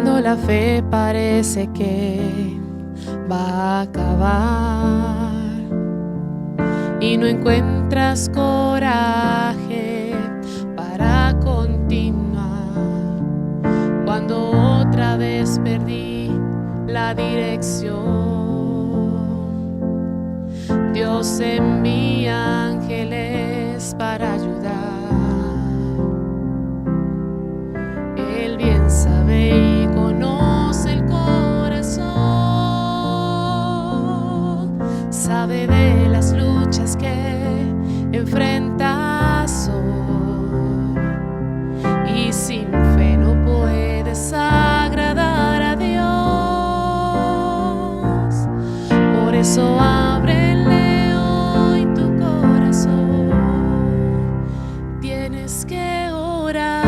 Cuando la fe parece que va a acabar y no encuentras coraje para continuar, cuando otra vez perdí la dirección, Dios envía ángeles para ayudar. Él bien sabe y conoce el corazón, sabe de las luchas que enfrentas hoy, y sin fe no puedes agradar a Dios. Por eso ábrele hoy tu corazón, tienes que orar.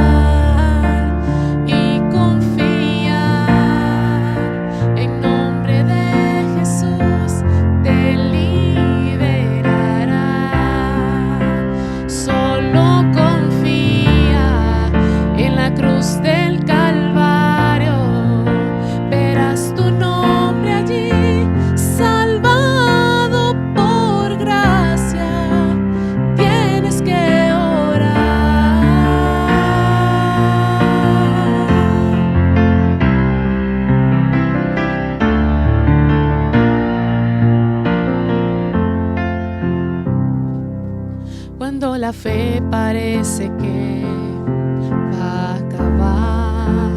Del Calvario, verás tu nombre allí, salvado por gracia. Tienes que orar. Cuando la fe parece que va a acabar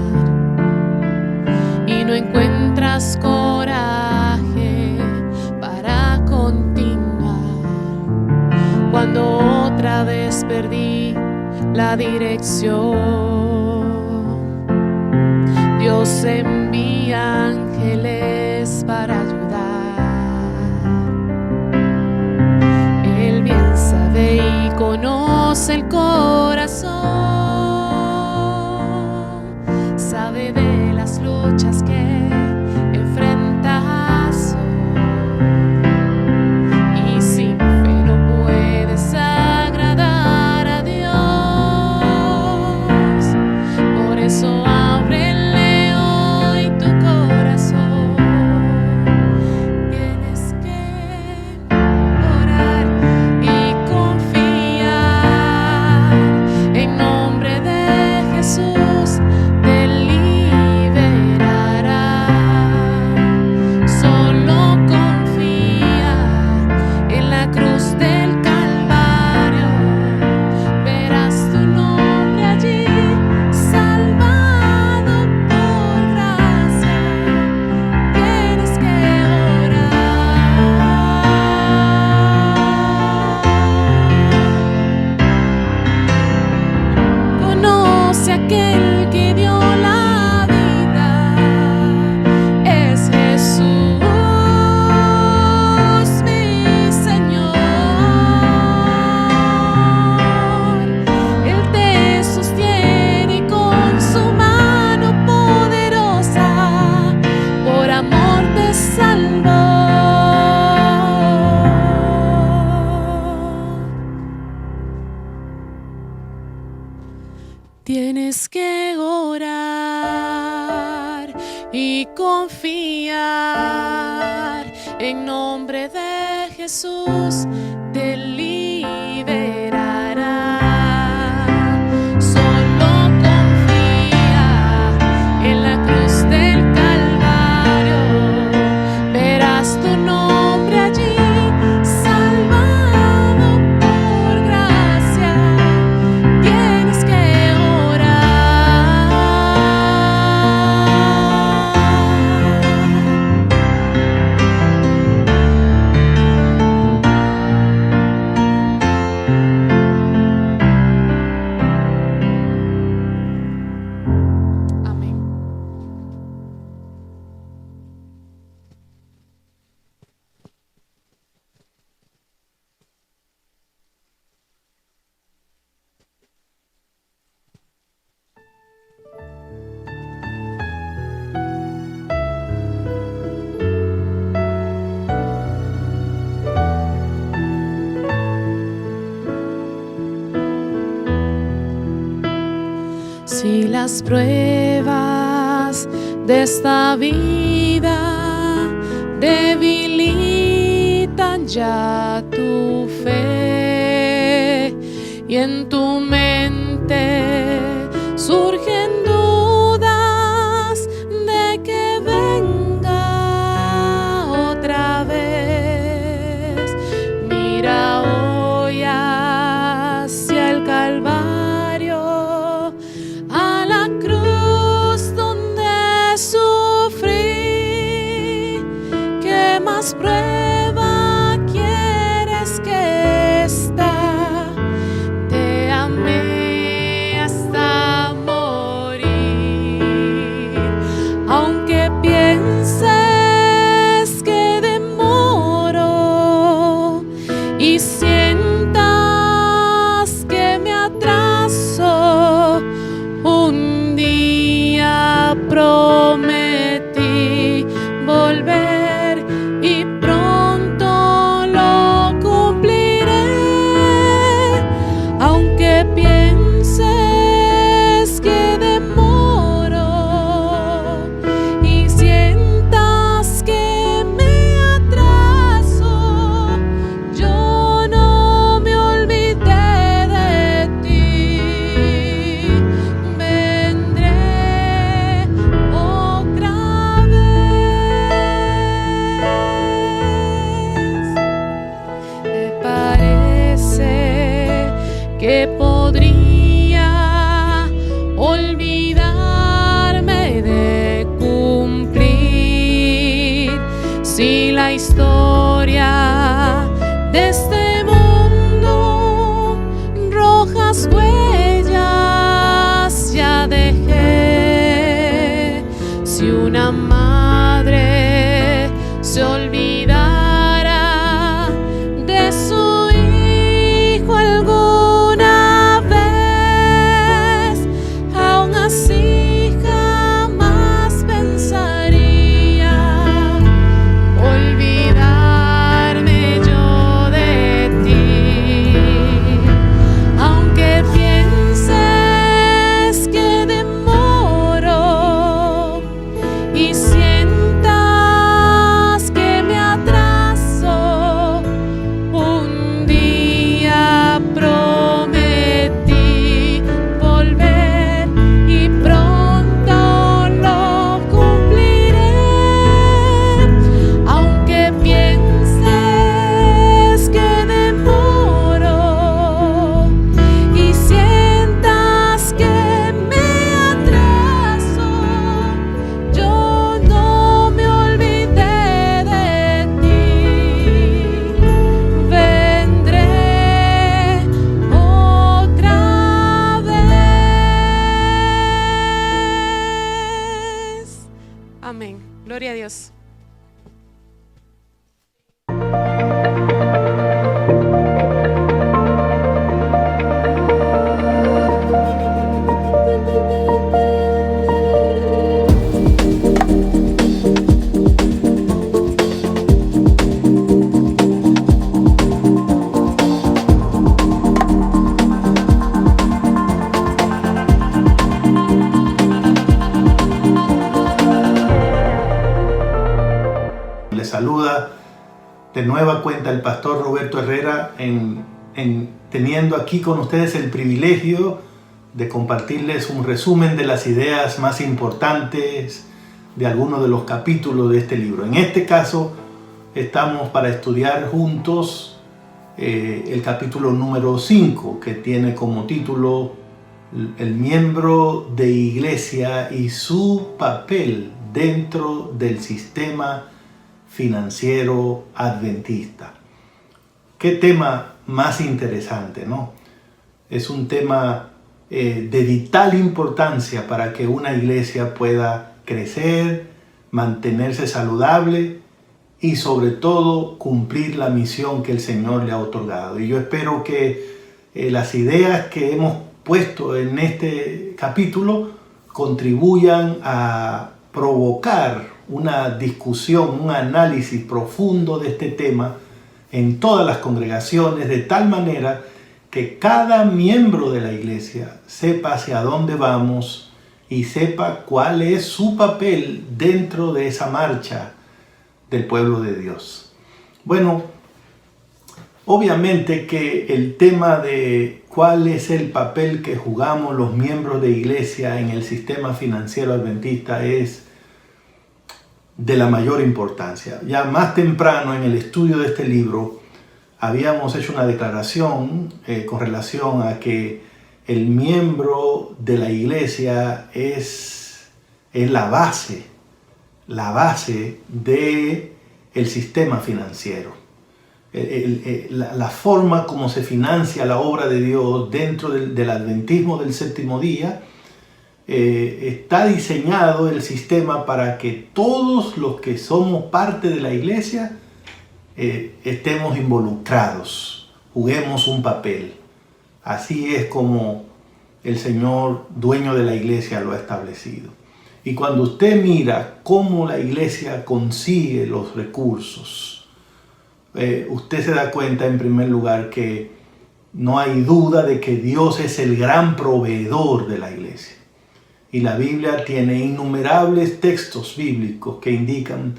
y no encuentras coraje para continuar, cuando otra vez perdí la dirección, Dios envía ángeles para ayudar. Él bien sabe y conoce el corazón, sabe de las luchas que enfrentas hoy, y sin fe no puedes agradar a Dios. Por eso ábrele hoy tu corazón, tienes que orar y confiar en nombre de Jesús. Aquel que dio la vida es Jesús, mi Señor. Él te sostiene y con su mano poderosa por amor te salvó. Tienes que orar y confiar en nombre de Jesús, te liberará. Solo confía en la cruz del Calvario, verás tu nombre allí, salvado por gracia. Tienes que Si las pruebas de esta vida debilitan ya tu fe, y en tu mente surgen dudas de que venga otra vez. Mira hoy hacia el Calvario, a la cruz donde sufrí. ¿Qué más prueba quieres que esta? Te amé hasta morir. Aunque pienses que demoro y sientas que me atraso, un día prometí volver y pronto lo cumpliré. Aunque pienses que demoro y sientas que me atraso, yo no me olvidé de ti. Vendré otra vez. ¿Te parece que podría olvidarme de cumplir si la historia de este mundo rojas huellas ya dejé? Si una madre se olvidara de su hijo alguna vez, aún así jamás pensaría olvidarme yo de ti. Aunque pienses que demoro y sientas que me atraso, un día prometí volver y pronto lo cumpliré. Aunque pienses que demoro y sientas que me atraso, yo no me olvidé de ti. Vendré otra vez. Amén. Gloria a Dios. Les saluda de nueva cuenta el pastor Roberto Herrera teniendo aquí con ustedes el privilegio de compartirles un resumen de las ideas más importantes de algunos de los capítulos de este libro. En este caso estamos para estudiar juntos el capítulo número 5, que tiene como título El miembro de iglesia y su papel dentro del sistema financiero adventista. Qué tema más interesante, ¿no? Es un tema de vital importancia para que una iglesia pueda crecer, mantenerse saludable y sobre todo cumplir la misión que el Señor le ha otorgado. Y yo espero que las ideas que hemos puesto en este capítulo contribuyan a provocar una discusión, un análisis profundo de este tema en todas las congregaciones, de tal manera que cada miembro de la iglesia sepa hacia dónde vamos y sepa cuál es su papel dentro de esa marcha del pueblo de Dios. Bueno, obviamente que el tema de cuál es el papel que jugamos los miembros de iglesia en el sistema financiero adventista es de la mayor importancia. Ya más temprano en el estudio de este libro habíamos hecho una declaración con relación a que el miembro de la iglesia es la base del sistema financiero. La forma como se financia la obra de Dios dentro del adventismo del séptimo día, está diseñado el sistema para que todos los que somos parte de la iglesia estemos involucrados, juguemos un papel. Así es como el Señor, dueño de la iglesia, lo ha establecido. Y cuando usted mira cómo la iglesia consigue los recursos, usted se da cuenta en primer lugar que no hay duda de que Dios es el gran proveedor de la iglesia. Y la Biblia tiene innumerables textos bíblicos que indican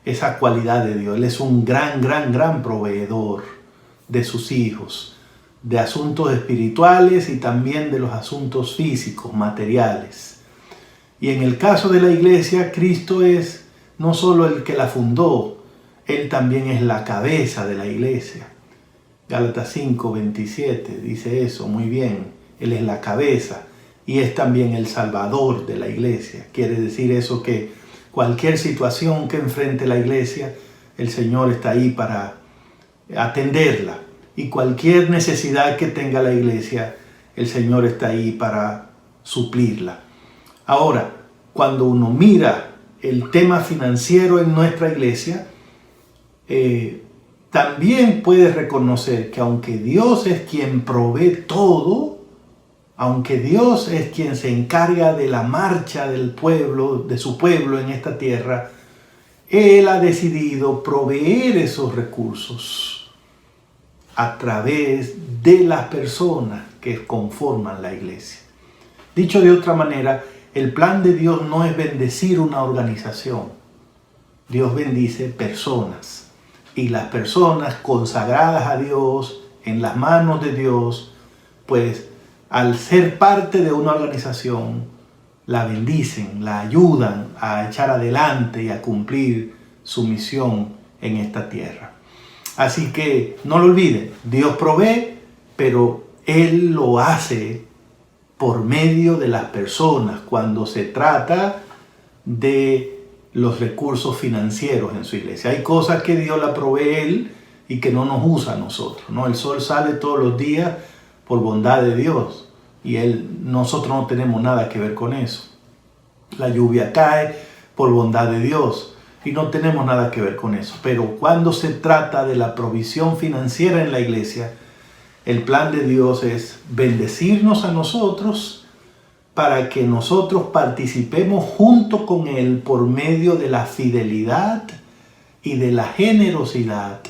esa cualidad de Dios. Él es un gran proveedor de sus hijos, de asuntos espirituales y también de los asuntos físicos, materiales. Y en el caso de la iglesia, Cristo es no solo el que la fundó, Él también es la cabeza de la iglesia. Gálatas 5:27 dice eso muy bien. Él es la cabeza y es también el salvador de la iglesia. Quiere decir eso que cualquier situación que enfrente la iglesia, el Señor está ahí para atenderla. Y cualquier necesidad que tenga la iglesia, el Señor está ahí para suplirla. Ahora, cuando uno mira el tema financiero en nuestra iglesia, también puede reconocer que aunque Dios es quien provee todo, aunque Dios es quien se encarga de la marcha del pueblo, de su pueblo en esta tierra, Él ha decidido proveer esos recursos a través de las personas que conforman la iglesia. Dicho de otra manera, el plan de Dios no es bendecir una organización. Dios bendice personas. Y las personas consagradas a Dios, en las manos de Dios, pues al ser parte de una organización, la bendicen, la ayudan a echar adelante y a cumplir su misión en esta tierra. Así que no lo olviden, Dios provee, pero Él lo hace por medio de las personas cuando se trata de los recursos financieros en su iglesia. Hay cosas que Dios la provee Él y que no nos usa a nosotros, ¿no? El sol sale todos los días por bondad de Dios y nosotros no tenemos nada que ver con eso. La lluvia cae por bondad de Dios y no tenemos nada que ver con eso. Pero cuando se trata de la provisión financiera en la iglesia, el plan de Dios es bendecirnos a nosotros para que nosotros participemos junto con Él por medio de la fidelidad y de la generosidad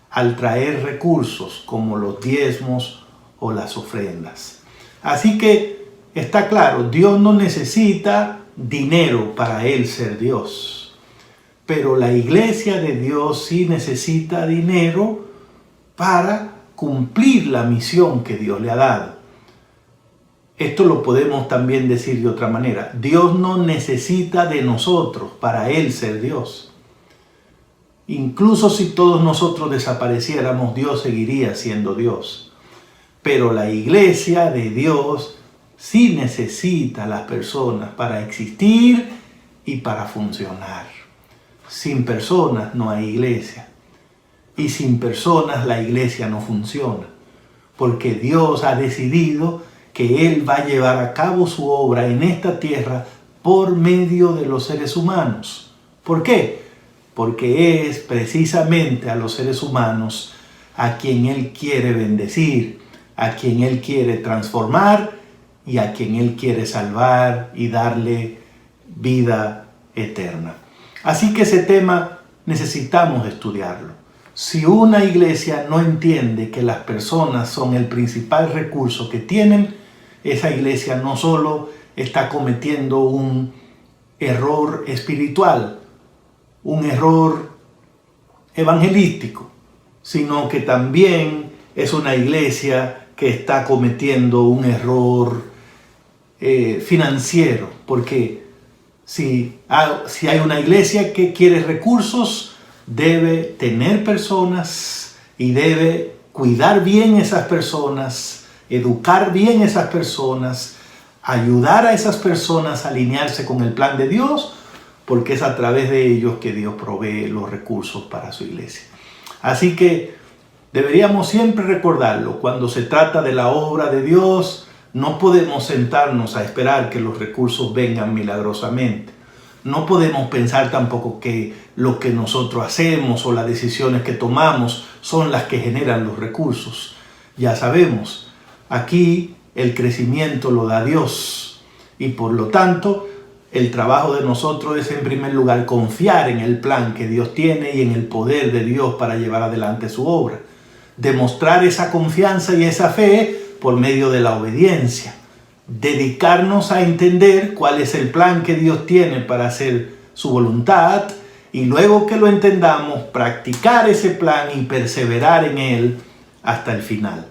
al traer recursos como los diezmos o las ofrendas. Así que está claro, Dios no necesita dinero para Él ser Dios, pero la iglesia de Dios sí necesita dinero para cumplir la misión que Dios le ha dado. Esto lo podemos también decir de otra manera. Dios no necesita de nosotros para Él ser Dios. Incluso si todos nosotros desapareciéramos, Dios seguiría siendo Dios. Pero la iglesia de Dios sí necesita a las personas para existir y para funcionar. Sin personas no hay iglesia. Y sin personas la iglesia no funciona. Porque Dios ha decidido que Él va a llevar a cabo su obra en esta tierra por medio de los seres humanos. ¿Por qué? Porque es precisamente a los seres humanos a quien Él quiere bendecir, a quien Él quiere transformar y a quien Él quiere salvar y darle vida eterna. Así que ese tema necesitamos estudiarlo. Si una iglesia no entiende que las personas son el principal recurso que tienen, esa iglesia no solo está cometiendo un error espiritual, un error evangelístico, sino que también es una iglesia que está cometiendo un error financiero, porque si hay una iglesia que quiere recursos, debe tener personas y debe cuidar bien esas personas, educar bien esas personas, ayudar a esas personas a alinearse con el plan de Dios, porque es a través de ellos que Dios provee los recursos para su iglesia. Así que deberíamos siempre recordarlo. Cuando se trata de la obra de Dios, no podemos sentarnos a esperar que los recursos vengan milagrosamente. No podemos pensar tampoco que lo que nosotros hacemos o las decisiones que tomamos son las que generan los recursos. Ya sabemos, aquí el crecimiento lo da Dios y por lo tanto el trabajo de nosotros es en primer lugar confiar en el plan que Dios tiene y en el poder de Dios para llevar adelante su obra. Demostrar esa confianza y esa fe por medio de la obediencia. Dedicarnos a entender cuál es el plan que Dios tiene para hacer su voluntad y luego que lo entendamos, practicar ese plan y perseverar en él hasta el final.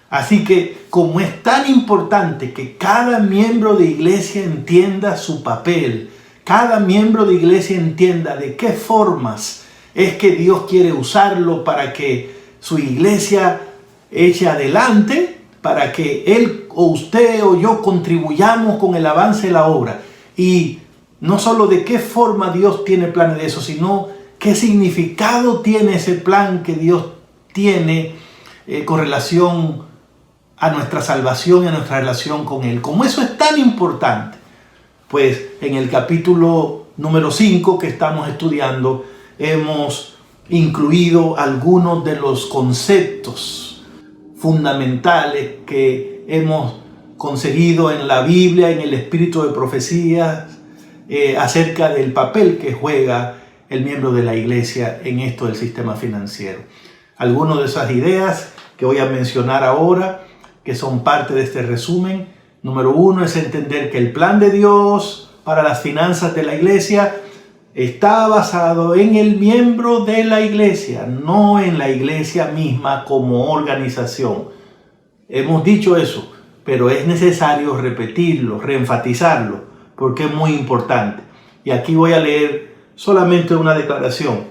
Así que, como es tan importante que cada miembro de iglesia entienda su papel, cada miembro de iglesia entienda de qué formas es que Dios quiere usarlo para que su iglesia eche adelante, para que él o usted o yo contribuyamos con el avance de la obra. Y no solo de qué forma Dios tiene planes de eso, sino qué significado tiene ese plan que Dios tiene con relación a nuestra salvación y a nuestra relación con Él. Como eso es tan importante, pues en el capítulo número 5 que estamos estudiando, hemos incluido algunos de los conceptos fundamentales que hemos conseguido en la Biblia, en el espíritu de profecía, acerca del papel que juega el miembro de la iglesia en esto del sistema financiero. Algunas de esas ideas que voy a mencionar ahora, que son parte de este resumen. Número 1 es entender que el plan de Dios para las finanzas de la iglesia está basado en el miembro de la iglesia, no en la iglesia misma como organización. Hemos dicho eso, pero es necesario repetirlo, reenfatizarlo, porque es muy importante. Y aquí voy a leer solamente una declaración.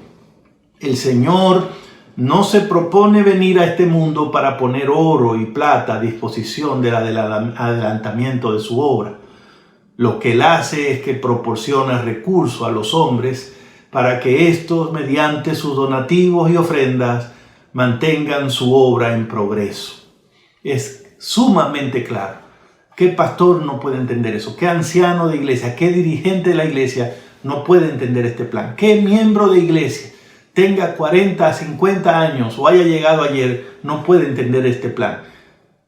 El Señor no se propone venir a este mundo para poner oro y plata a disposición del adelantamiento de su obra. Lo que Él hace es que proporciona recursos a los hombres para que estos, mediante sus donativos y ofrendas, mantengan su obra en progreso. Es sumamente claro. ¿Qué pastor no puede entender eso? ¿Qué anciano de iglesia, qué dirigente de la iglesia no puede entender este plan? ¿Qué miembro de iglesia tenga 40, 50 años o haya llegado ayer, no puede entender este plan?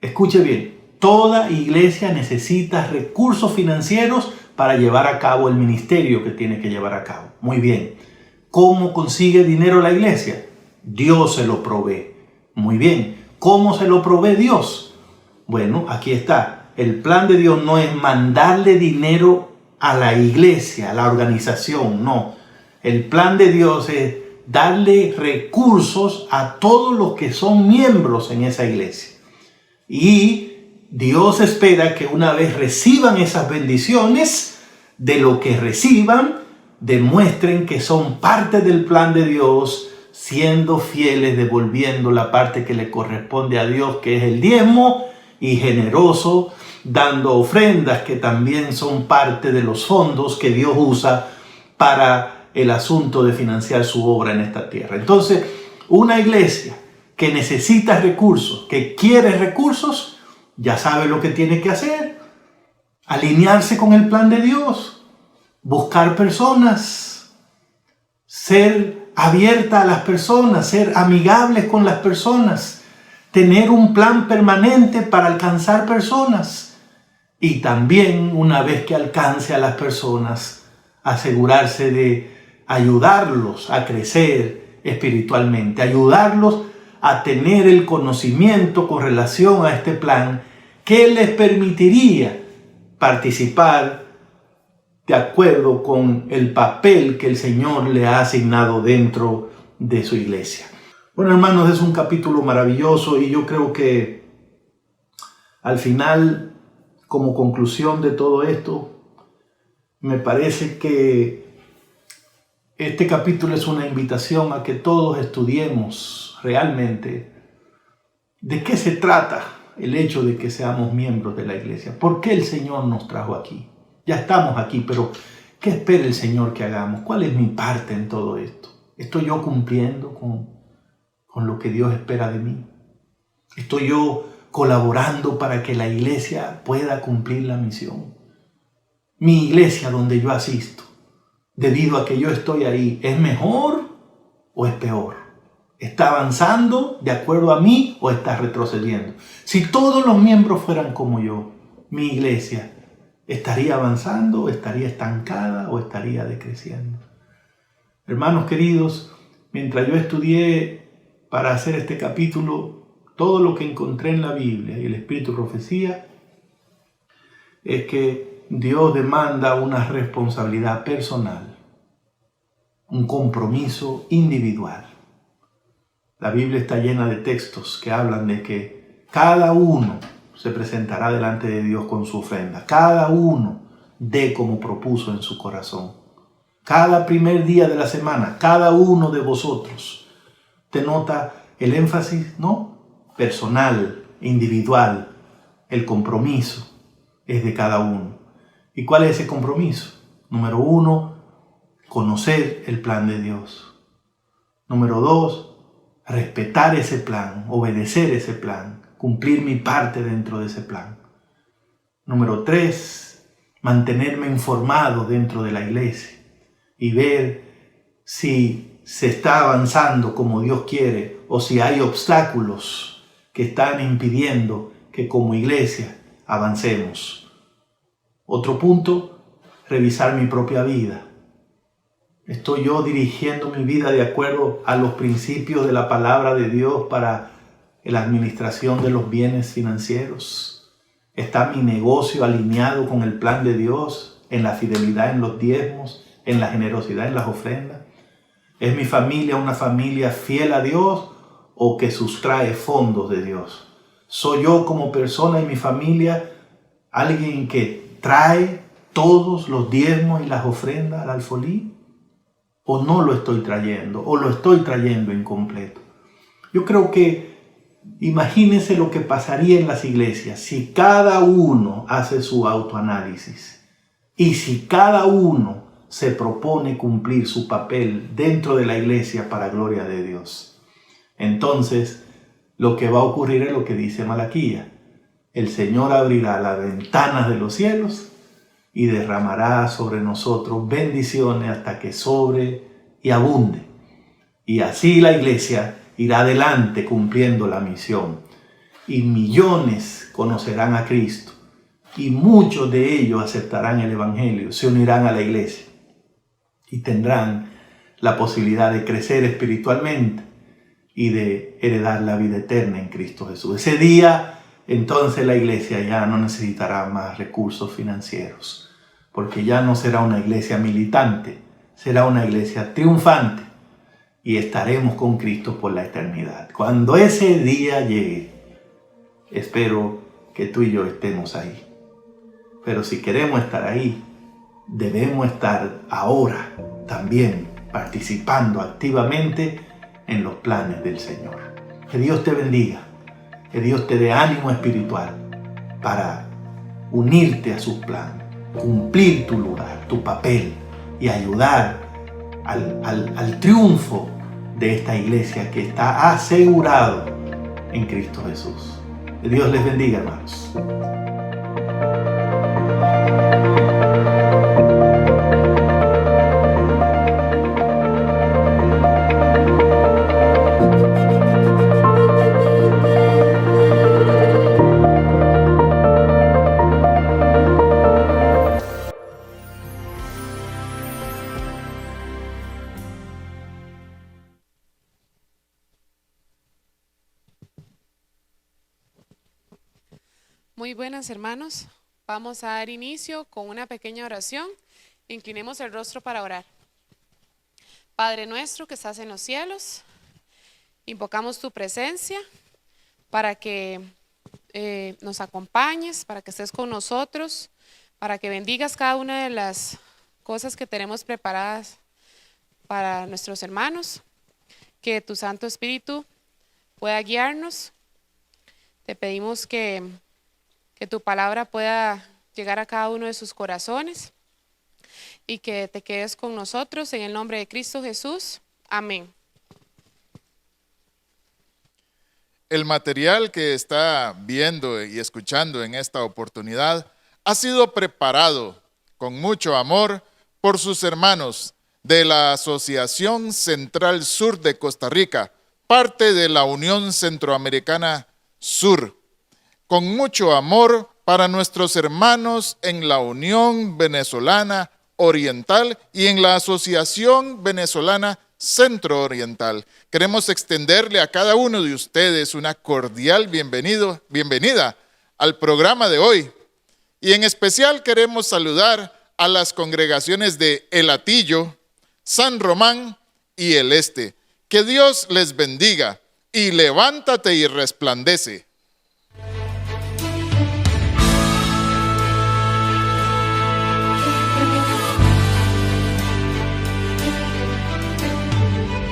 Escuche bien, toda iglesia necesita recursos financieros para llevar a cabo el ministerio que tiene que llevar a cabo. Muy bien, ¿cómo consigue dinero la iglesia? Dios se lo provee. Muy bien, ¿cómo se lo provee Dios? Bueno, aquí está. El plan de Dios no es mandarle dinero a la iglesia, a la organización, no. El plan de Dios es darle recursos a todos los que son miembros en esa iglesia. Y Dios espera que una vez reciban esas bendiciones, de lo que reciban, demuestren que son parte del plan de Dios, siendo fieles, devolviendo la parte que le corresponde a Dios, que es el diezmo, y generoso, dando ofrendas que también son parte de los fondos que Dios usa para el asunto de financiar su obra en esta tierra. Entonces, una iglesia que necesita recursos, que quiere recursos, ya sabe lo que tiene que hacer. Alinearse con el plan de Dios, buscar personas, ser abierta a las personas, ser amigables con las personas, tener un plan permanente para alcanzar personas y también, una vez que alcance a las personas, asegurarse de ayudarlos a crecer espiritualmente, ayudarlos a tener el conocimiento con relación a este plan que les permitiría participar de acuerdo con el papel que el Señor le ha asignado dentro de su iglesia. Bueno, hermanos, es un capítulo maravilloso y yo creo que al final, como conclusión de todo esto, me parece que este capítulo es una invitación a que todos estudiemos realmente de qué se trata el hecho de que seamos miembros de la iglesia. ¿Por qué el Señor nos trajo aquí? Ya estamos aquí, pero ¿qué espera el Señor que hagamos? ¿Cuál es mi parte en todo esto? ¿Estoy yo cumpliendo con lo que Dios espera de mí? ¿Estoy yo colaborando para que la iglesia pueda cumplir la misión? Mi iglesia donde yo asisto, debido a que yo estoy ahí, ¿es mejor o es peor? ¿Está avanzando de acuerdo a mí o está retrocediendo? Si todos los miembros fueran como yo, mi iglesia ¿estaría avanzando, estaría estancada o estaría decreciendo? Hermanos queridos, mientras yo estudié para hacer este capítulo, todo lo que encontré en la Biblia y el Espíritu de Profecía es que Dios demanda una responsabilidad personal, un compromiso individual. La Biblia está llena de textos que hablan de que cada uno se presentará delante de Dios con su ofrenda. Cada uno dé como propuso en su corazón. Cada primer día de la semana, cada uno de vosotros. ¿Te nota el énfasis? ¿No? Personal, individual. El compromiso es de cada uno. ¿Y cuál es ese compromiso? Número 1, conocer el plan de Dios. Número 2, respetar ese plan, obedecer ese plan, cumplir mi parte dentro de ese plan. Número 3, mantenerme informado dentro de la iglesia y ver si se está avanzando como Dios quiere o si hay obstáculos que están impidiendo que como iglesia avancemos. Otro punto, revisar mi propia vida. ¿Estoy yo dirigiendo mi vida de acuerdo a los principios de la palabra de Dios para la administración de los bienes financieros? ¿Está mi negocio alineado con el plan de Dios en la fidelidad en los diezmos, en la generosidad en las ofrendas? ¿Es mi familia una familia fiel a Dios o que sustrae fondos de Dios? ¿Soy yo como persona y mi familia alguien que trae todos los diezmos y las ofrendas al alfolí? ¿O no lo estoy trayendo? ¿O lo estoy trayendo incompleto? Yo creo que imagínense lo que pasaría en las iglesias si cada uno hace su autoanálisis y si cada uno se propone cumplir su papel dentro de la iglesia para gloria de Dios. Entonces, lo que va a ocurrir es lo que dice Malaquía. El Señor abrirá las ventanas de los cielos y derramará sobre nosotros bendiciones hasta que sobre y abunde. Y así la iglesia irá adelante cumpliendo la misión. Y millones conocerán a Cristo. Y muchos de ellos aceptarán el Evangelio, se unirán a la iglesia. Y tendrán la posibilidad de crecer espiritualmente y de heredar la vida eterna en Cristo Jesús. Ese día, entonces la iglesia ya no necesitará más recursos financieros. Porque ya no será una iglesia militante, será una iglesia triunfante y estaremos con Cristo por la eternidad. Cuando ese día llegue, espero que tú y yo estemos ahí. Pero si queremos estar ahí, debemos estar ahora también participando activamente en los planes del Señor. Que Dios te bendiga, que Dios te dé ánimo espiritual para unirte a sus planes, cumplir tu lugar, tu papel y ayudar al triunfo de esta iglesia que está asegurado en Cristo Jesús. Que Dios les bendiga, hermanos. Muy buenas, hermanos. Vamos a dar inicio con una pequeña oración. Inclinemos el rostro para orar. Padre nuestro que estás en los cielos, invocamos tu presencia para que nos acompañes, para que estés con nosotros, para que bendigas cada una de las cosas que tenemos preparadas para nuestros hermanos, que tu Santo Espíritu pueda guiarnos. Te pedimos que tu palabra pueda llegar a cada uno de sus corazones y que te quedes con nosotros en el nombre de Cristo Jesús. Amén. El material que está viendo y escuchando en esta oportunidad ha sido preparado con mucho amor por sus hermanos de la Asociación Central Sur de Costa Rica, parte de la Unión Centroamericana Sur, con mucho amor para nuestros hermanos en la Unión Venezolana Oriental y en la Asociación Venezolana Centro Oriental. Queremos extenderle a cada uno de ustedes una cordial bienvenida al programa de hoy. Y en especial queremos saludar a las congregaciones de El Hatillo, San Román y El Este. Que Dios les bendiga y levántate y resplandece.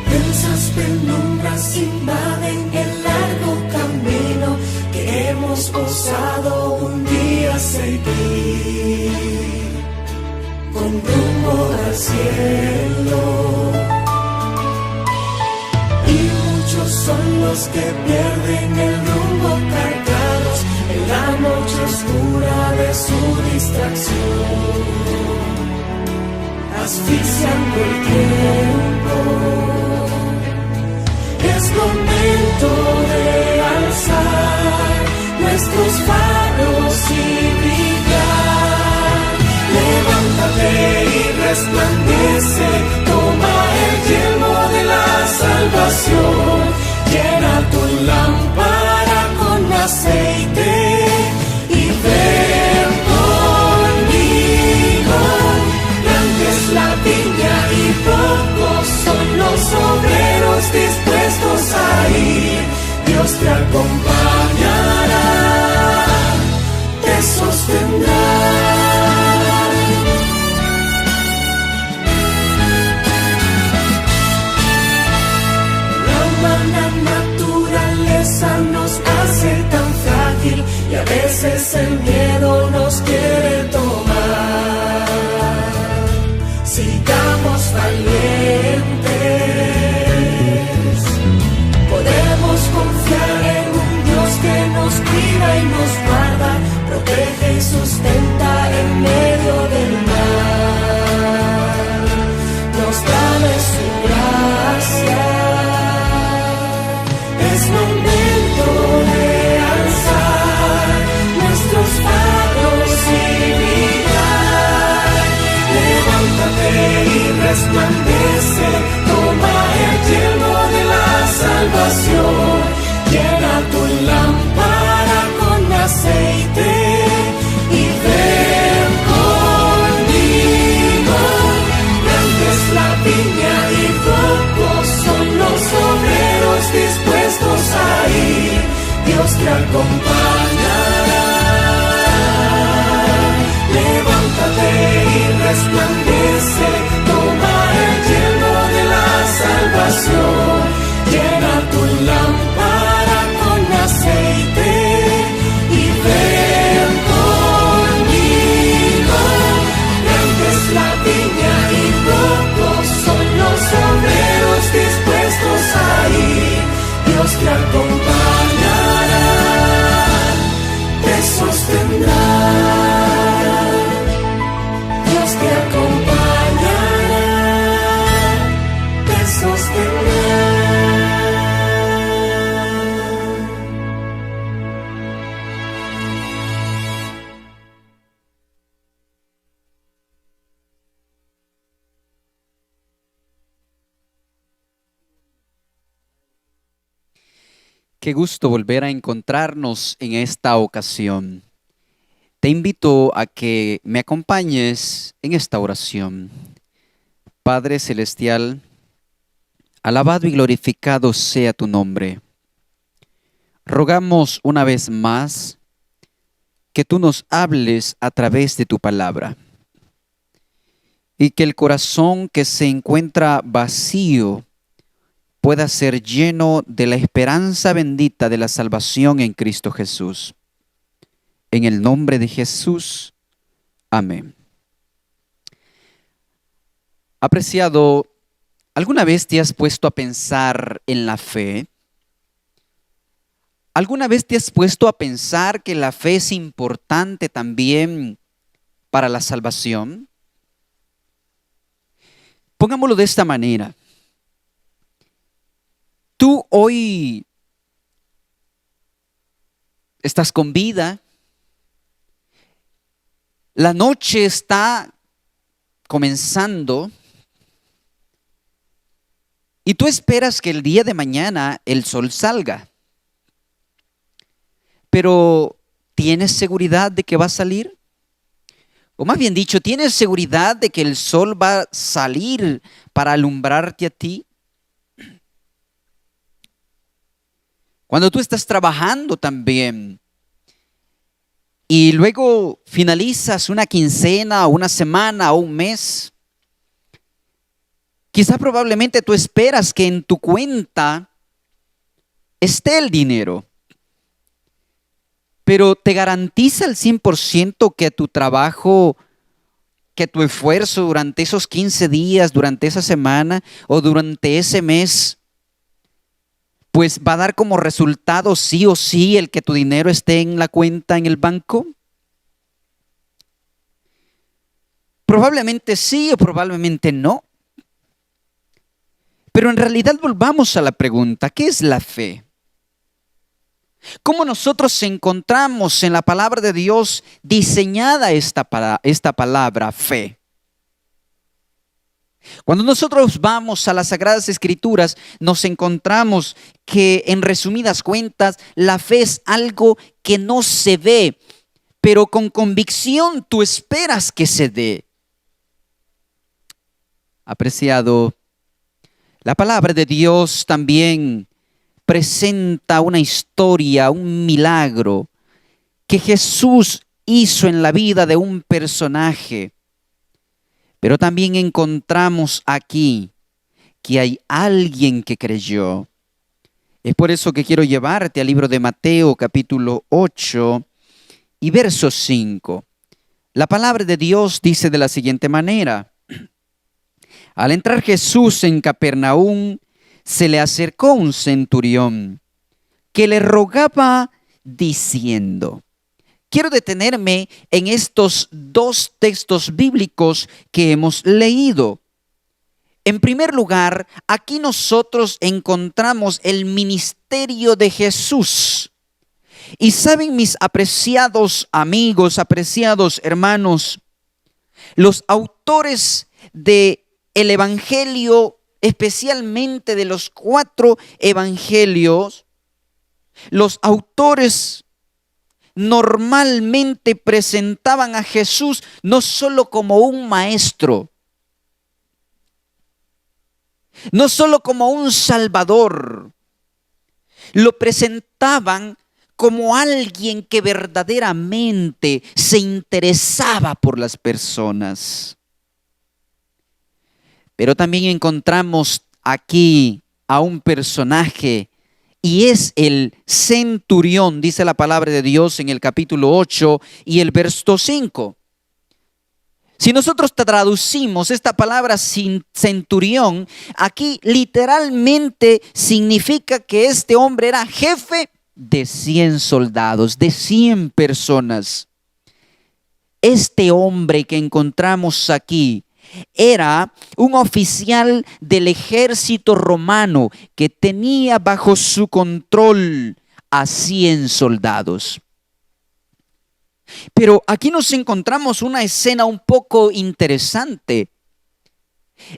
Densas penumbras invaden el largo camino que hemos osado un día seguir, con rumbo al cielo. Y muchos son los que pierden el rumbo cargados en la noche oscura de su distracción, asfixiando el tiempo. Es momento de alzar nuestros faros y brillar. Levántate y resplandece, toma el yelmo de la salvación. Llena tu lámpara con aceite y ven conmigo. Grande es la viña y pocos son los obreros dispuestos a ir. Dios te acompañará, te sostendrá. La humana naturaleza nos hace tan frágil y a veces el miedo nos quiere tomar. Sigamos valientes. Podemos confiar en un Dios que nos cuida y nos guarda, protege y sustenta en medio del mar. Nos da de su gracia. Es momento de alzar nuestros faros y brillar. Levántate y resplandece, toma el yelmo de la salvación. Llena tu lámpara con aceite y ven conmigo. Grande es la viña y pocos son los obreros dispuestos a ir. Dios te acompañará. Levántate y resplandece, toma el yelmo de la salvación. Llena tu lámpara con aceite y ven conmigo. Grande es la viña y pocos son los obreros dispuestos a ir. Dios te acompañará, te sostendrá. Dios te acompañará, te sostendrá. Qué gusto volver a encontrarnos en esta ocasión. Te invito a que me acompañes en esta oración. Padre Celestial, alabado y glorificado sea tu nombre. Rogamos una vez más que tú nos hables a través de tu palabra y que el corazón que se encuentra vacío pueda ser lleno de la esperanza bendita de la salvación en Cristo Jesús. En el nombre de Jesús, amén. Apreciado, ¿alguna vez te has puesto a pensar en la fe? ¿Alguna vez te has puesto a pensar que la fe es importante también para la salvación? Pongámoslo de esta manera. Tú hoy estás con vida. La noche está comenzando y tú esperas que el día de mañana el sol salga. Pero ¿tienes seguridad de que va a salir? O más bien dicho, ¿tienes seguridad de que el sol va a salir para alumbrarte a ti? Cuando tú estás trabajando también y luego finalizas una quincena o una semana o un mes, quizá probablemente tú esperas que en tu cuenta esté el dinero. Pero ¿te garantiza al 100% que tu trabajo, que tu esfuerzo durante esos 15 días, durante esa semana o durante ese mes, pues va a dar como resultado sí o sí el que tu dinero esté en la cuenta en el banco? Probablemente sí o probablemente no. Pero en realidad volvamos a la pregunta, ¿qué es la fe? ¿Cómo nosotros encontramos en la palabra de Dios diseñada esta palabra fe? Cuando nosotros vamos a las Sagradas Escrituras, nos encontramos que en resumidas cuentas, la fe es algo que no se ve, pero con convicción tú esperas que se dé. Apreciado, la palabra de Dios también presenta una historia, un milagro que Jesús hizo en la vida de un personaje. Pero también encontramos aquí que hay alguien que creyó. Es por eso que quiero llevarte al libro de Mateo, capítulo 8 y verso 5. La palabra de Dios dice de la siguiente manera: al entrar Jesús en Capernaum, se le acercó un centurión que le rogaba diciendo. Quiero detenerme en estos dos textos bíblicos que hemos leído. En primer lugar, aquí nosotros encontramos el ministerio de Jesús. Y saben, mis apreciados amigos, apreciados hermanos, los autores del Evangelio, especialmente de los 4 evangelios, los autores normalmente presentaban a Jesús no solo como un maestro, no solo como un salvador, lo presentaban como alguien que verdaderamente se interesaba por las personas. Pero también encontramos aquí a un personaje y es el centurión, dice la palabra de Dios en el capítulo 8 y el verso 5. Si nosotros traducimos esta palabra centurión, aquí literalmente significa que este hombre era jefe de 100 soldados, de 100 personas. Este hombre que encontramos aquí era un oficial del ejército romano que tenía bajo su control a 100 soldados. Pero aquí nos encontramos una escena un poco interesante.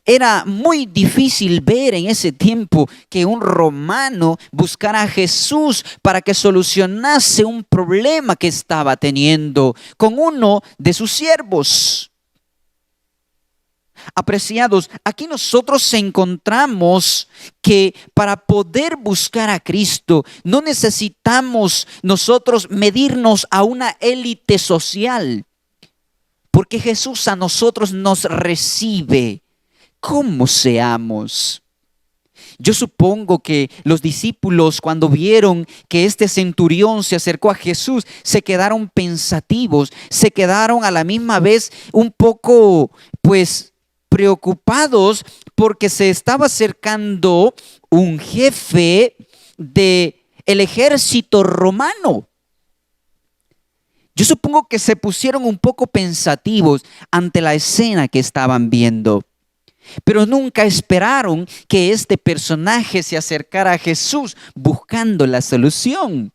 Era muy difícil ver en ese tiempo que un romano buscara a Jesús para que solucionase un problema que estaba teniendo con uno de sus siervos. Apreciados, aquí nosotros encontramos que para poder buscar a Cristo no necesitamos nosotros medirnos a una élite social, porque Jesús a nosotros nos recibe como seamos. Yo supongo que los discípulos, cuando vieron que este centurión se acercó a Jesús, se quedaron pensativos, se quedaron a la misma vez un poco, preocupados, porque se estaba acercando un jefe del ejército romano. Yo supongo que se pusieron un poco pensativos ante la escena que estaban viendo, pero nunca esperaron que este personaje se acercara a Jesús buscando la solución.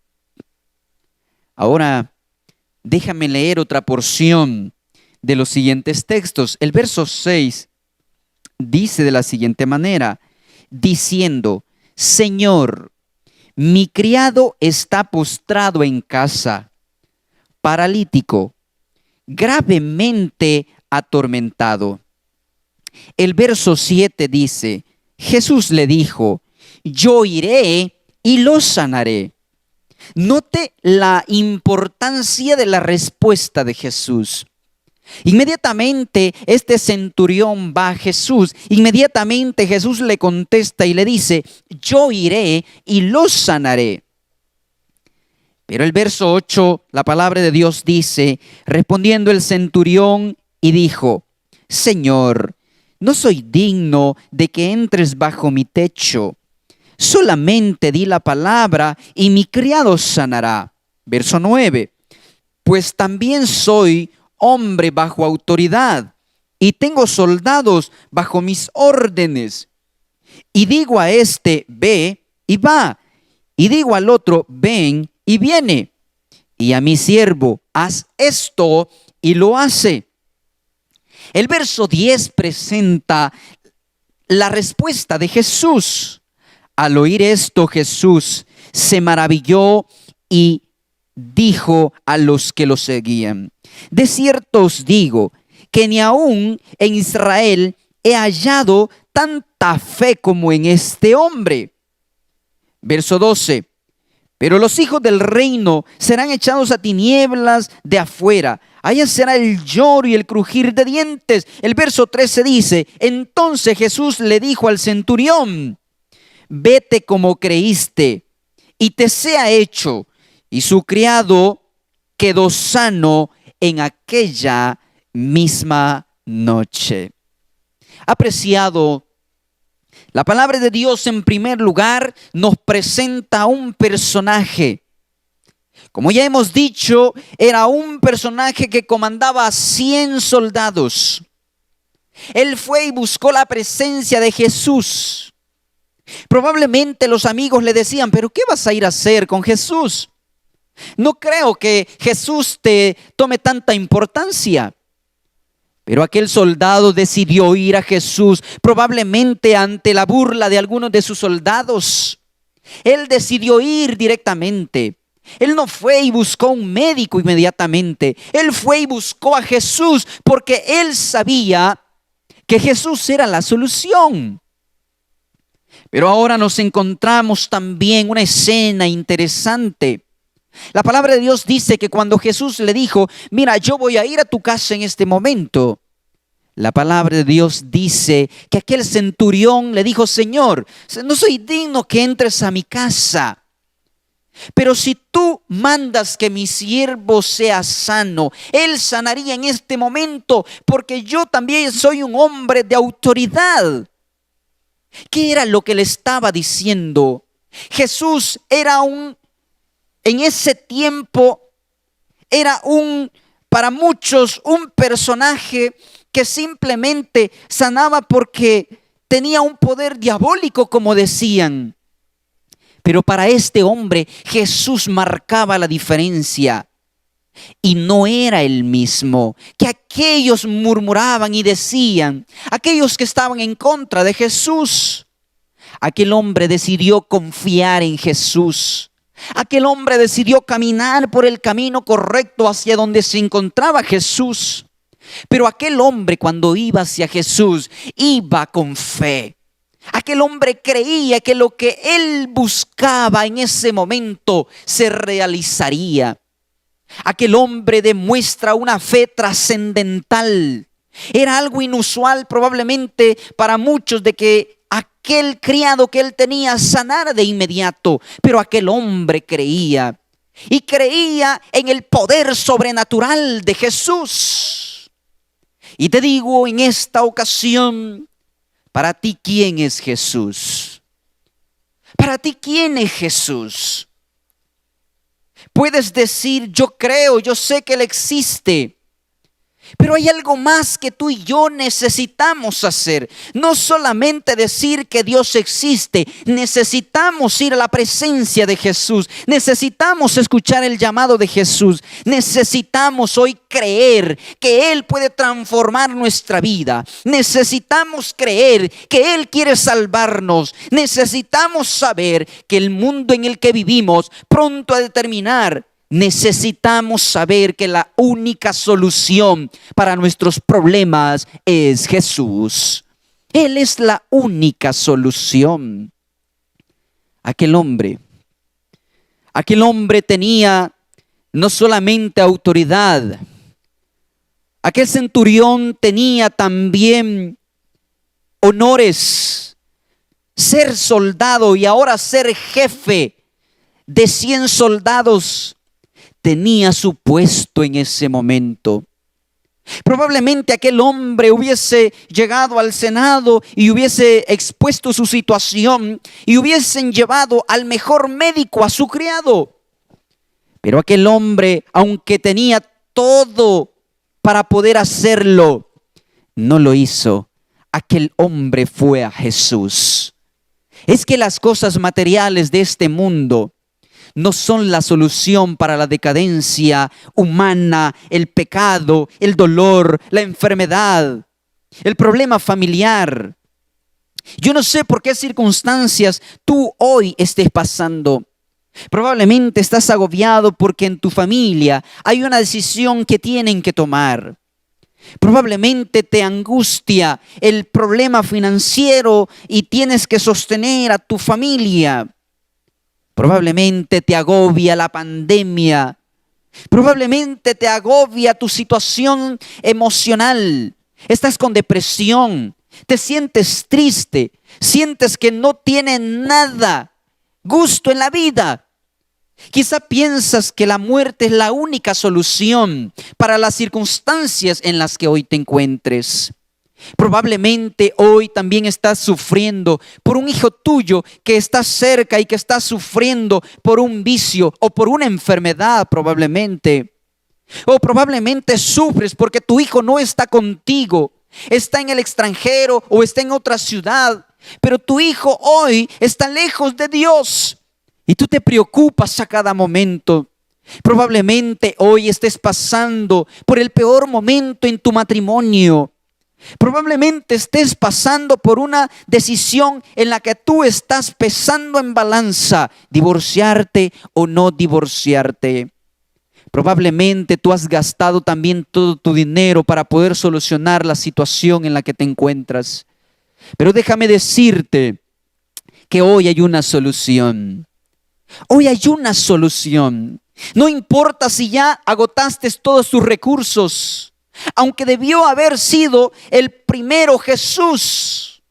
Ahora, déjame leer otra porción de los siguientes textos. El verso 6 dice de la siguiente manera, diciendo: Señor, mi criado está postrado en casa, paralítico, gravemente atormentado. El verso 7 dice, Jesús le dijo: yo iré y lo sanaré. Note la importancia de la respuesta de Jesús. Inmediatamente este centurión va a Jesús. Inmediatamente Jesús le contesta y le dice: yo iré y lo sanaré. Pero el verso 8, la palabra de Dios dice: respondiendo el centurión y dijo: Señor, no soy digno de que entres bajo mi techo. Solamente di la palabra y mi criado sanará. Verso 9, pues también soy hombre bajo autoridad y tengo soldados bajo mis órdenes. Y digo a este, ve y va. Y digo al otro, ven y viene. Y a mi siervo, haz esto y lo hace. El verso 10 presenta la respuesta de Jesús. Al oír esto, Jesús se maravilló y dijo a los que lo seguían: de cierto os digo que ni aún en Israel he hallado tanta fe como en este hombre. Verso 12. Pero los hijos del reino serán echados a tinieblas de afuera. Allá será el lloro y el crujir de dientes. El verso 13 dice: entonces Jesús le dijo al centurión: vete como creíste, y te sea hecho. Y su criado quedó sano en aquella misma noche. Apreciado, la palabra de Dios en primer lugar nos presenta a un personaje. Como ya hemos dicho, era un personaje que comandaba a 100 soldados. Él fue y buscó la presencia de Jesús. Probablemente los amigos le decían: ¿pero qué vas a ir a hacer con Jesús? No creo que Jesús te tome tanta importancia. Pero aquel soldado decidió ir a Jesús, probablemente ante la burla de algunos de sus soldados. Él decidió ir directamente. Él no fue y buscó un médico inmediatamente. Él fue y buscó a Jesús porque él sabía que Jesús era la solución. Pero ahora nos encontramos también una escena interesante. La palabra de Dios dice que cuando Jesús le dijo: mira, yo voy a ir a tu casa en este momento, la palabra de Dios dice que aquel centurión le dijo: Señor, no soy digno que entres a mi casa, pero si tú mandas que mi siervo sea sano, él sanaría en este momento, porque yo también soy un hombre de autoridad. ¿Qué era lo que le estaba diciendo? Jesús era en ese tiempo, era para muchos un personaje que simplemente sanaba porque tenía un poder diabólico, como decían. Pero para este hombre Jesús marcaba la diferencia. y no era el mismo que aquellos murmuraban y decían, aquellos que estaban en contra de Jesús. Aquel hombre decidió confiar en Jesús. Aquel hombre decidió caminar por el camino correcto hacia donde se encontraba Jesús. Pero aquel hombre, cuando iba hacia Jesús, iba con fe. Aquel hombre creía que lo que él buscaba en ese momento se realizaría. Aquel hombre demuestra una fe trascendental. Era algo inusual probablemente para muchos de que aquel criado que él tenía sanara de inmediato. Pero aquel hombre creía. Y creía en el poder sobrenatural de Jesús. Y te digo en esta ocasión, para ti, ¿quién es Jesús? Para ti, ¿quién es Jesús? Puedes decir, yo creo, yo sé que Él existe. Pero hay algo más que tú y yo necesitamos hacer. No solamente decir que Dios existe. Necesitamos ir a la presencia de Jesús. Necesitamos escuchar el llamado de Jesús. Necesitamos hoy creer que Él puede transformar nuestra vida. Necesitamos creer que Él quiere salvarnos. Necesitamos saber que el mundo en el que vivimos pronto ha de terminar. Necesitamos saber que la única solución para nuestros problemas es Jesús. Él es la única solución. Aquel hombre tenía no solamente autoridad. Aquel centurión tenía también honores. Ser soldado y ahora ser jefe de 100 soldados. Tenía su puesto en ese momento. Probablemente aquel hombre hubiese llegado al Senado y hubiese expuesto su situación y hubiesen llevado al mejor médico a su criado. Pero aquel hombre, aunque tenía todo para poder hacerlo, no lo hizo. Aquel hombre fue a Jesús. Es que las cosas materiales de este mundo no son la solución para la decadencia humana, el pecado, el dolor, la enfermedad, el problema familiar. Yo no sé por qué circunstancias tú hoy estés pasando. Probablemente estás agobiado porque en tu familia hay una decisión que tienen que tomar. Probablemente te angustia el problema financiero y tienes que sostener a tu familia. Probablemente te agobia la pandemia. Probablemente te agobia tu situación emocional. Estás con depresión. Te sientes triste. Sientes que no tienes nada gusto en la vida. Quizá piensas que la muerte es la única solución para las circunstancias en las que hoy te encuentres. Probablemente hoy también estás sufriendo por un hijo tuyo que está cerca y que está sufriendo por un vicio o por una enfermedad probablemente. O probablemente sufres porque tu hijo no está contigo, está en el extranjero o está en otra ciudad, pero tu hijo hoy está lejos de Dios y tú te preocupas a cada momento. Probablemente hoy estés pasando por el peor momento en tu matrimonio. Probablemente estés pasando por una decisión en la que tú estás pesando en balanza, divorciarte o no divorciarte. Probablemente tú has gastado también todo tu dinero para poder solucionar la situación en la que te encuentras. Pero déjame decirte que hoy hay una solución. Hoy hay una solución. No importa si ya agotaste todos tus recursos. Aunque debió haber sido el primero Jesús,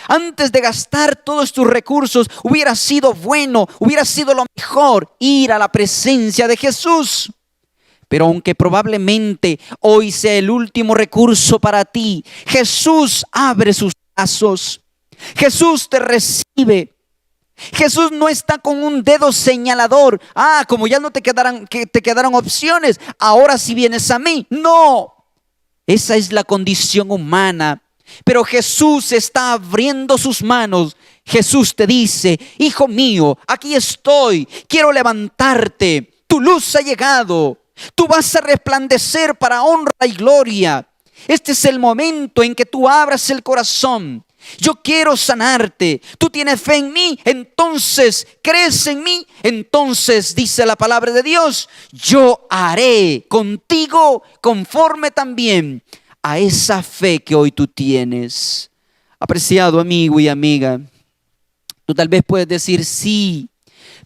antes de gastar todos tus recursos, hubiera sido bueno, hubiera sido lo mejor ir a la presencia de Jesús. Pero aunque probablemente hoy sea el último recurso para ti, Jesús abre sus brazos. Jesús te recibe. Jesús no está con un dedo señalador. Como ya no te quedaron opciones, ahora sí vienes a mí. No. Esa es la condición humana. Pero Jesús está abriendo sus manos. Jesús te dice: hijo mío, aquí estoy. Quiero levantarte. Tu luz ha llegado. Tú vas a resplandecer para honra y gloria. Este es el momento en que tú abras el corazón. Yo quiero sanarte. Tú tienes fe en mí, entonces crees en mí. Entonces dice la palabra de Dios, yo haré contigo conforme también a esa fe que hoy tú tienes. Apreciado amigo y amiga, tú tal vez puedes decir, sí,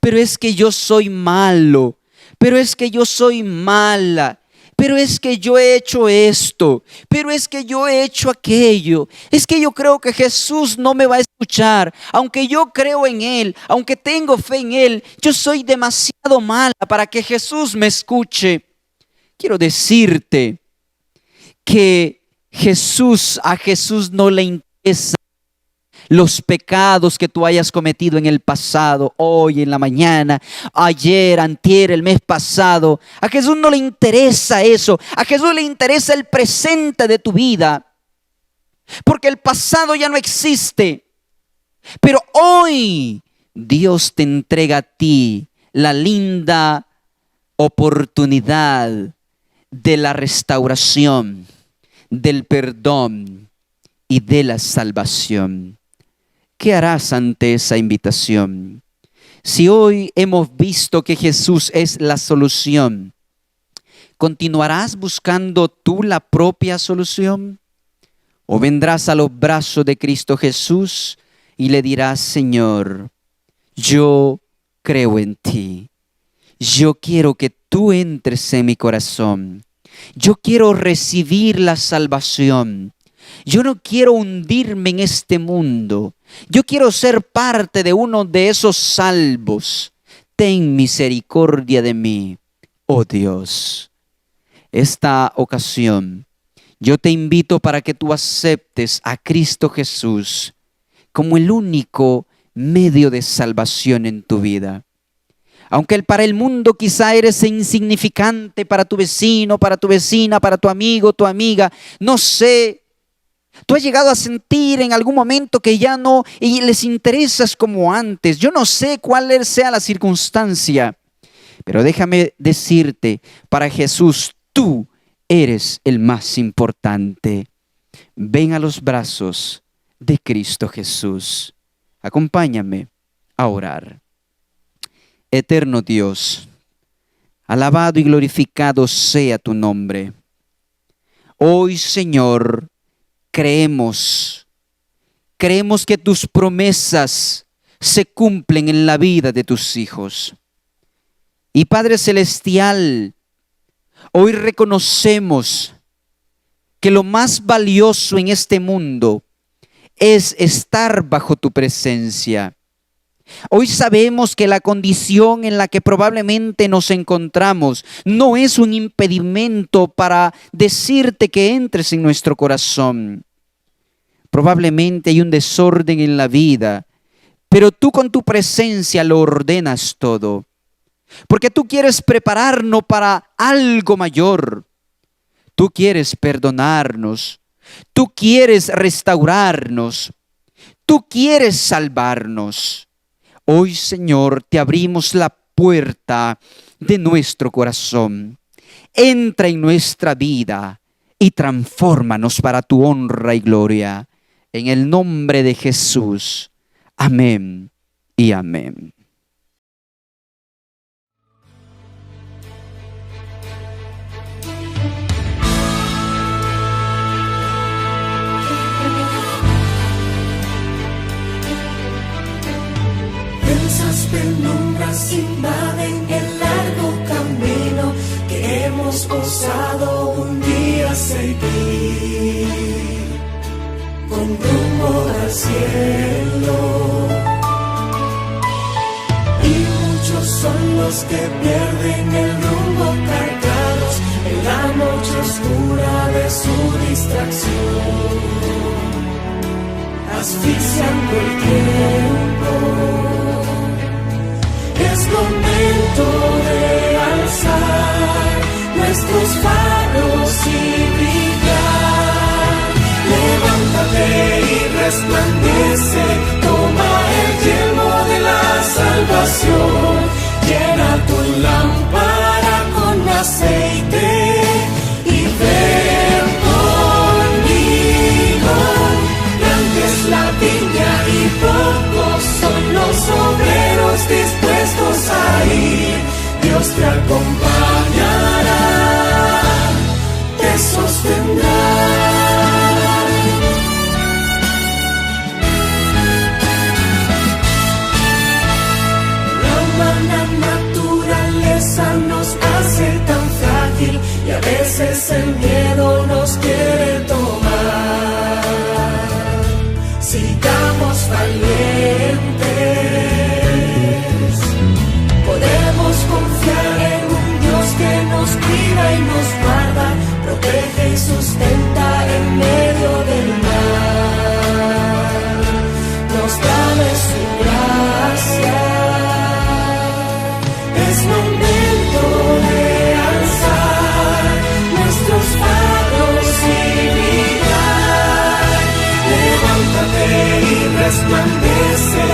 pero es que yo soy malo, pero es que yo soy mala, pero es que yo he hecho esto, pero es que yo he hecho aquello. Es que yo creo que Jesús no me va a escuchar. Aunque yo creo en Él, aunque tengo fe en Él, yo soy demasiado mala para que Jesús me escuche. Quiero decirte que a Jesús no le interesa los pecados que tú hayas cometido en el pasado, hoy, en la mañana, ayer, antier, el mes pasado. A Jesús no le interesa eso. A Jesús le interesa el presente de tu vida. Porque el pasado ya no existe. Pero hoy Dios te entrega a ti la linda oportunidad de la restauración, del perdón y de la salvación. ¿Qué harás ante esa invitación? Si hoy hemos visto que Jesús es la solución, ¿continuarás buscando tú la propia solución? ¿O vendrás a los brazos de Cristo Jesús y le dirás, Señor, yo creo en ti. Yo quiero que tú entres en mi corazón. Yo quiero recibir la salvación. Yo no quiero hundirme en este mundo. Yo quiero ser parte de uno de esos salvos. Ten misericordia de mí, oh Dios. Esta ocasión, yo te invito para que tú aceptes a Cristo Jesús como el único medio de salvación en tu vida. Aunque para el mundo quizá eres insignificante, para tu vecino, para tu vecina, para tu amigo, tu amiga, no sé. Tú has llegado a sentir en algún momento que ya no y les interesas como antes. Yo no sé cuál sea la circunstancia, pero déjame decirte, para Jesús tú eres el más importante. Ven a los brazos de Cristo Jesús. Acompáñame a orar. Eterno Dios, alabado y glorificado sea tu nombre. Hoy, Señor, creemos que tus promesas se cumplen en la vida de tus hijos. Y Padre Celestial, hoy reconocemos que lo más valioso en este mundo es estar bajo tu presencia. Hoy sabemos que la condición en la que probablemente nos encontramos no es un impedimento para decirte que entres en nuestro corazón. Probablemente hay un desorden en la vida, pero tú con tu presencia lo ordenas todo. Porque tú quieres prepararnos para algo mayor. Tú quieres perdonarnos. Tú quieres restaurarnos. Tú quieres salvarnos. Hoy, Señor, te abrimos la puerta de nuestro corazón. Entra en nuestra vida y transfórmanos para tu honra y gloria. En el nombre de Jesús. Amén y amén. Densas penumbras invaden el largo camino que hemos osado un día seguir, con rumbo al cielo. Y muchos son los que pierden el rumbo cargados en la noche oscura de su distracción, asfixiando el tiempo. Es momento de alzar nuestros faros y brillar. Levántate y resplandece, toma el yelmo de la salvación. Llena tu lámpara con aceite. el miedo nos quiere tomar. Sigamos valientes, podemos confiar en un Dios que nos cuida y nos guarda, protege y sustenta en medio del mar. Nos da de su gracia. Es momento de alzar nuestros faros y brillar. Levántate y resplandece.